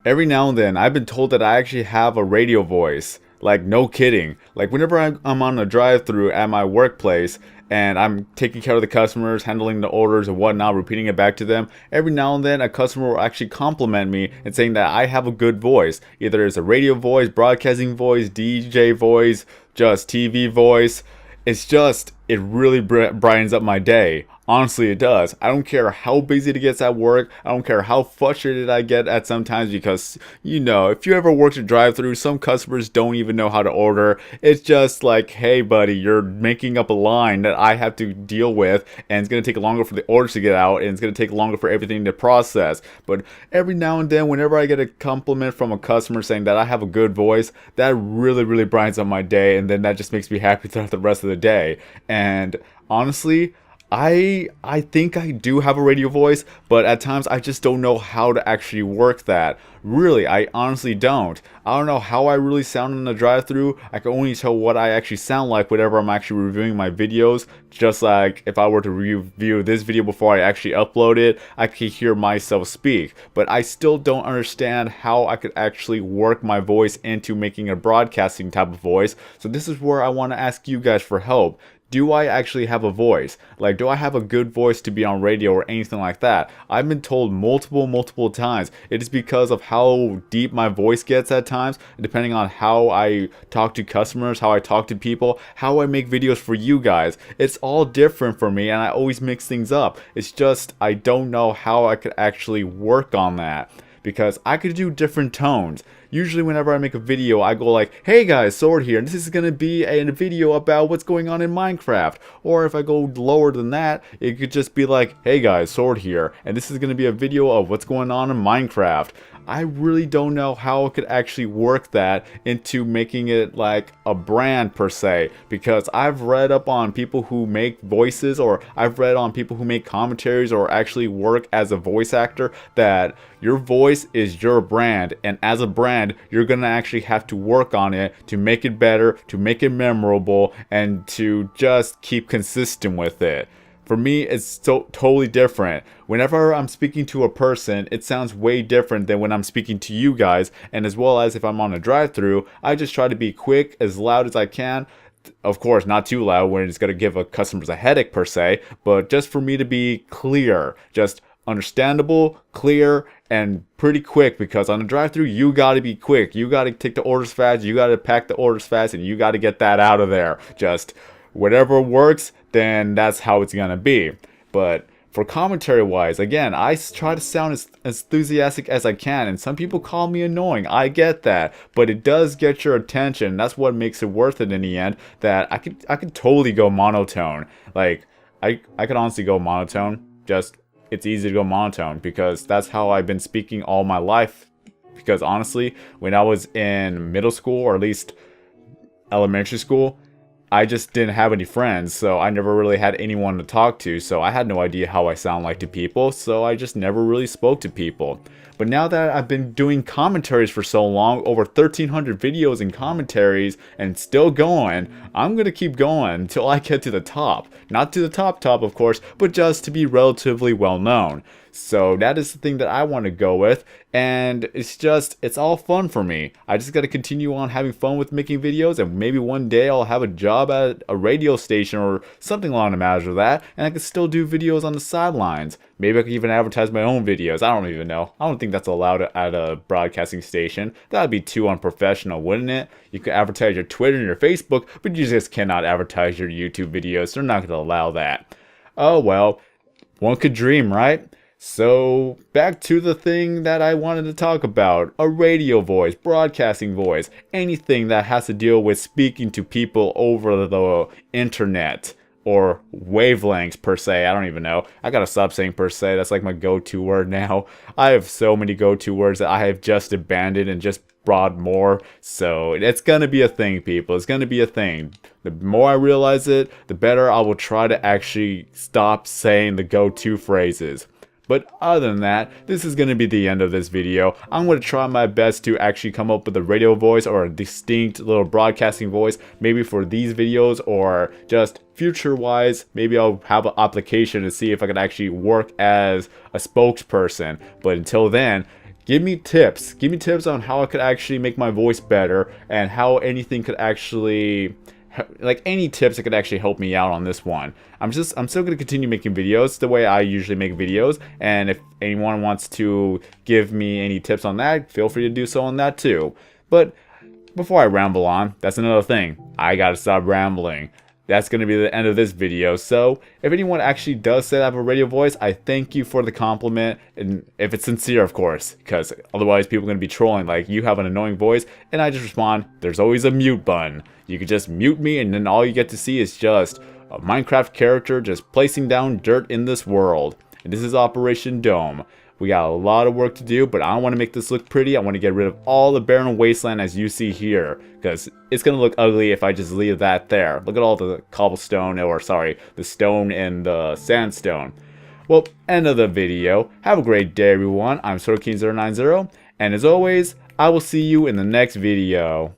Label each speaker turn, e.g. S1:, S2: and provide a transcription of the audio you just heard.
S1: Every now and then, I've been told that I actually have a radio voice. Like, no kidding. Like, whenever I'm on a drive-through at my workplace and I'm taking care of the customers, handling the orders and whatnot, repeating it back to them, every now and then a customer will actually compliment me and saying that I have a good voice. Either it's a radio voice, broadcasting voice, DJ voice, just TV voice. It's just, it really brightens up my day. Honestly, it does. I don't care how busy it gets at work. I don't care how frustrated I get at sometimes because, if you ever worked a drive-through, some customers don't even know how to order. It's just like, hey, buddy, you're making up a line that I have to deal with, and it's going to take longer for the orders to get out, and it's going to take longer for everything to process. But every now and then, whenever I get a compliment from a customer saying that I have a good voice, that really, really brightens up my day, and then that just makes me happy throughout the rest of the day. And honestly, I think I do have a radio voice, but at times I just don't know how to actually work that. Really, I honestly don't. I don't know how I really sound in the drive-through. I can only tell what I actually sound like whenever I'm actually reviewing my videos. Just like if I were to review this video before I actually upload it, I can hear myself speak. But I still don't understand how I could actually work my voice into making a broadcasting type of voice. So this is where I want to ask you guys for help. Do I actually have a voice? Like, do I have a good voice to be on radio or anything like that? I've been told multiple times. It is because of how deep my voice gets at times, depending on how I talk to customers, how I talk to people, how I make videos for you guys. It's all different for me, and I always mix things up. It's just, I don't know how I could actually work on that. Because I could do different tones. Usually whenever I make a video, I go like, hey guys, Sword here, and this is going to be a video about what's going on in Minecraft. Or if I go lower than that, it could just be like, hey guys, Sword here, and this is going to be a video of what's going on in Minecraft. I really don't know how I could actually work that into making it like a brand per se, because I've read up on people who make voices, or I've read on people who make commentaries or actually work as a voice actor, that your voice is your brand, and as a brand you're gonna actually have to work on it to make it better, to make it memorable, and to just keep consistent with it. For me, it's so totally different. Whenever I'm speaking to a person, it sounds way different than when I'm speaking to you guys. And as well as if I'm on a drive-through, I just try to be quick, as loud as I can. Of course, not too loud when it's going to give a customers a headache per se, but just for me to be clear, just understandable, clear, and pretty quick, because on a drive-through you got to be quick. You got to take the orders fast, you got to pack the orders fast, and you got to get that out of there. Just whatever works, then that's how it's gonna be. But for commentary wise, again, I try to sound as enthusiastic as I can, and some people call me annoying. I get that, but it does get your attention. That's what makes it worth it in the end. That I could totally go monotone. Like I could honestly go monotone. Just, it's easy to go monotone because that's how I've been speaking all my life. Because honestly, when I was in middle school, or at least elementary school, I just didn't have any friends, so I never really had anyone to talk to, so I had no idea how I sound like to people, so I just never really spoke to people. But now that I've been doing commentaries for so long, over 1,300 videos and commentaries, and still going, I'm gonna keep going until I get to the top. Not to the top, of course, but just to be relatively well known. So that is the thing that I want to go with, and it's all fun for me. I just got to continue on having fun with making videos, and maybe one day I'll have a job at a radio station or something along the matter of that, and I can still do videos on the sidelines. Maybe I could even advertise my own videos. I don't even know. I don't think that's allowed at a broadcasting station. That would be too unprofessional, wouldn't it? You could advertise your Twitter and your Facebook, but you just cannot advertise your YouTube videos. They're not going to allow that. Oh well, one could dream, right? So, back to the thing that I wanted to talk about. A radio voice, broadcasting voice, anything that has to deal with speaking to people over the internet. Or wavelengths per se, I don't even know. I gotta stop saying per se, that's like my go-to word now. I have so many go-to words that I have just abandoned and just brought more. So, it's gonna be a thing, people. It's gonna be a thing. The more I realize it, the better I will try to actually stop saying the go-to phrases. But other than that, this is going to be the end of this video. I'm going to try my best to actually come up with a radio voice or a distinct little broadcasting voice, maybe for these videos, or just future wise, maybe I'll have an application to see if I can actually work as a spokesperson. But until then, Give me tips. Give me tips on how I could actually make my voice better and how anything could actually, like any tips that could actually help me out on this one. I'm still going to continue making videos the way I usually make videos. And if anyone wants to give me any tips on that, feel free to do so on that too. But before I ramble on, that's another thing. I gotta stop rambling. That's going to be the end of this video. So if anyone actually does say I have a radio voice, I thank you for the compliment, and if it's sincere, of course, because otherwise people are going to be trolling like you have an annoying voice, and I just respond, there's always a mute button. You can just mute me, and then all you get to see is just a Minecraft character just placing down dirt in this world. And this is Operation Dome. We got a lot of work to do, but I don't want to make this look pretty. I want to get rid of all the barren wasteland as you see here, because it's going to look ugly if I just leave that there. Look at all the cobblestone, or sorry, the stone and the sandstone. Well, end of the video. Have a great day, everyone. I'm SorokingZero90, and as always, I will see you in the next video.